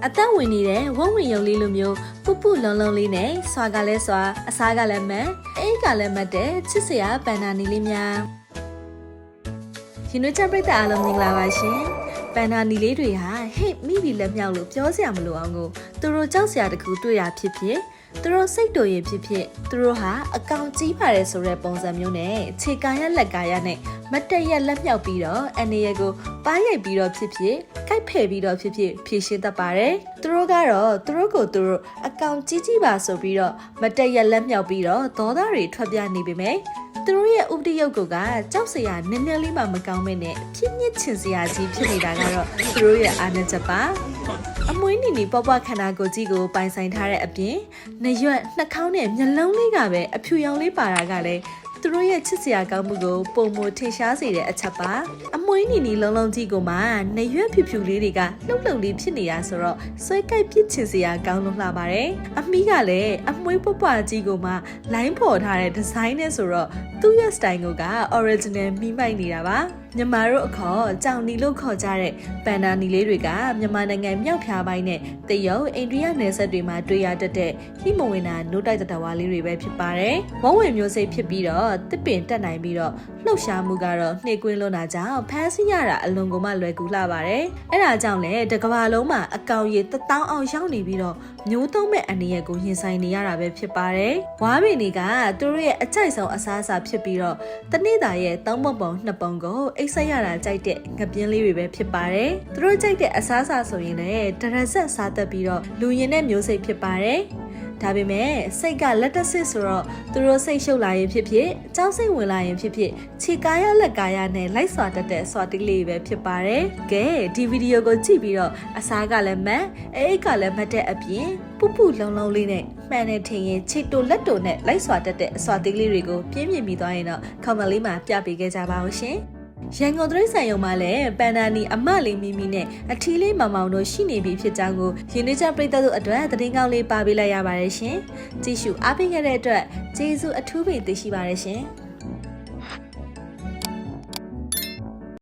အသက်ဝင်နေတဲ့ဝုန်းဝင်ရုံလေးလိုမျိုးပုလုံလုံးလေးနဲ့စွာကလည်းစွာအစားကလည်းမတ်အိတ်ကလည်းမတ်တဲ့ချစ်စရာပန်နာနီလေးများရှင်တို့ချပရိသတ်အားလုံးမင်္ဂလာပါရှင်ပန်နာနီလေးတွေဟာဟိတ်မိပြီးလက်မြောက်လို့ပြောစရာမလိုအောင်ကိုသူတို့ကြောက်စရာတခုတွေ့ရဖြစ်ဖြစ်သူတို့စိတ်တူရင်ဖြစ်ဖြစ်သူတို့ဟာအကောင်ကြီးပါတယ်ဆိုတဲ့ပုံစံမျိုးနဲ့ခြေကားရလက်ကားရနဲ့မတ်တက်ရက်လက်မြောက်ပြီးတော့အနေရကိုပါရိုက်ပြီးတော့ဖြစ်ဖြစ်ကိုက်ဖယ်ပြီးတော့ဖြစ်ဖြစ်ဖြည့်ရှင်းတတ်ပါတယ်သူတို့ကတော့သူတို့ကိုသူတို့အကောင်ကြီးပါဆိုပြီးတော့မတ်တက်ရက်လက်မြောက်ပြီးတော့ဒေါသတွေထွက်ပြနေပေမဲ့သူတို့ရဲ့ဥပဒေရုပ်ကကြောက်စရာနည်းနည်းလေးမှမကောင်းမဲ့နဲ့ဖြစ်ညစ်ချင်စရာကြီးဖြစ်နေတာကတော့သူတို့ရဲ့အာဏာချက်ပါအမွှေးနီနီပေါ့ခန္ဓာကိုယ်ကြီးကိုပိုင်ဆိုင်ထားတဲ့အပြင်နှရွက်နှာခေါင်းနဲ့မျက်လုံးလေးကပဲအဖြူရောင်လေးပါတာကလည်းသူတို့ရဲ့ချစ်စရာကောင်းမှုကိုပုံမထင်ရှားစေတဲ့အချက်ပါအမွှေးနီနီလုံးကြီးကိုမှနှရွက်ဖြူလေးတွေကလှုပ်လေးဖြစ်နေတာဆိုတော့ဆွဲကိုက်ပြစ်ချင်စရာကောင်းလို့လှပါတယ်အမီးကလည်းအမွှေးပေါ့ကြီးကိုမှလိုင်းဖော်ထားတဲ့ဒီဇိုင်းနဲ့ဆိုတော့သူ့ရဲ့ style က original မိမိုက်နေတာပါမြန်မာတို့အခေါ်ကြောင်နီလို့ခေါ်ကြတဲ့ပန်နာနီလေးတွေကမြန်မာနိုင်ငံမြောက်ဖျားပိုင်းနဲ့တရုတ်အိန္ဒိယနယ်စပ်တွေမှာတွေ့ရတတ်တဲ့ဟိမဝင်းနာနိုးတိုက်တဝါလေးတွေပဲဖြစ်ပါတယ်။ဝုန်းဝင်မျိုးစိတ်ဖြစ်ပြီးတော့တစ်ပင်တက်နိုင်ပြီးတော့လှုပ်ရှားမှုကတော့နှိကွင်းလွန်းတာကြောင့်ဖမ်းဆီးရတာအလွန်ကိုမှလွယ်ကူလှပါတယ်။အဲဒါကြောင့်လည်းတကဘာလုံးမှာအကောင်ရည်1000အောင်ရောက်နေပြီးတော့မျိုးသုံးမဲ့အနေရကိုရင်ဆိုင်နေရတာပဲဖြစ်ပါတယ်။ဝါးပင်တွေကသူတို့ရဲ့အကြိုက်ဆုံးအစားအစာဖြစ်ပြီးတော့တနေ့တာရဲ့3ပုံ2ပုံကိုအိတ်ဆက်ရတာကြိုက်တဲ့ငပြင်းလေးတွေပဲဖြစ်ပါတယ်။သူတို့ကြိုက်တဲ့အစားအစာဆိုရင်လည်းတရဆက်စားတတ်ပြီးတော့လူရင်တဲ့မျိုးစိတ်ဖြစ်ပါတယ်။ဒါပေမဲ့စိတ်ကလက်တက်စစ်ဆိုတော့သူတို့စိတ်ရှုပ်လာရင်ဖြစ်ဖြစ်ကြောက်စိတ်ဝင်လာရင်ဖြစ်ဖြစ်ခြေကားရလက်ကားရနဲ့လိုက်စွာတတ်တဲ့စွာတိလေးပဲဖြစ်ပါတယ်။ကဲဒီဗီဒီယိုကိုကြည့်ပြီးတော့အစားကလည်းမတ်အိတ်ကလည်းမတ်တဲ့အပြင်ပုလုံလေးနဲ့မှန်နေထင်ရင်ခြေတိုလက်တိုနဲ့လိုက်စွာတတ်တဲ့အစွာတိလေးတွေကိုပြင်းပြပြီးသွားရင်တော့commentလေးမှာပြပေးခဲ့ကြပါဦးရှင်။ရန်ကုန်တရိတ်ဆိုင်ရုံမှာလည်းပန်နာနီအမလေးမီမီနဲ့အထီးလေးမောင်မောင်တို့ရှိနေပြီဖြစ်ကြောင်းကိုရင်းနှီးချပရိသတ်တို့အတွက်သတင်းကောင်းလေးပါပေးလိုက်ရပါတယ်ရှင်။ကြည့်ရှုအားပေးခဲ့တဲ့အတွက်ကျေးဇူးအထူးပဲတင်ရှိပါတယ်ရှင်။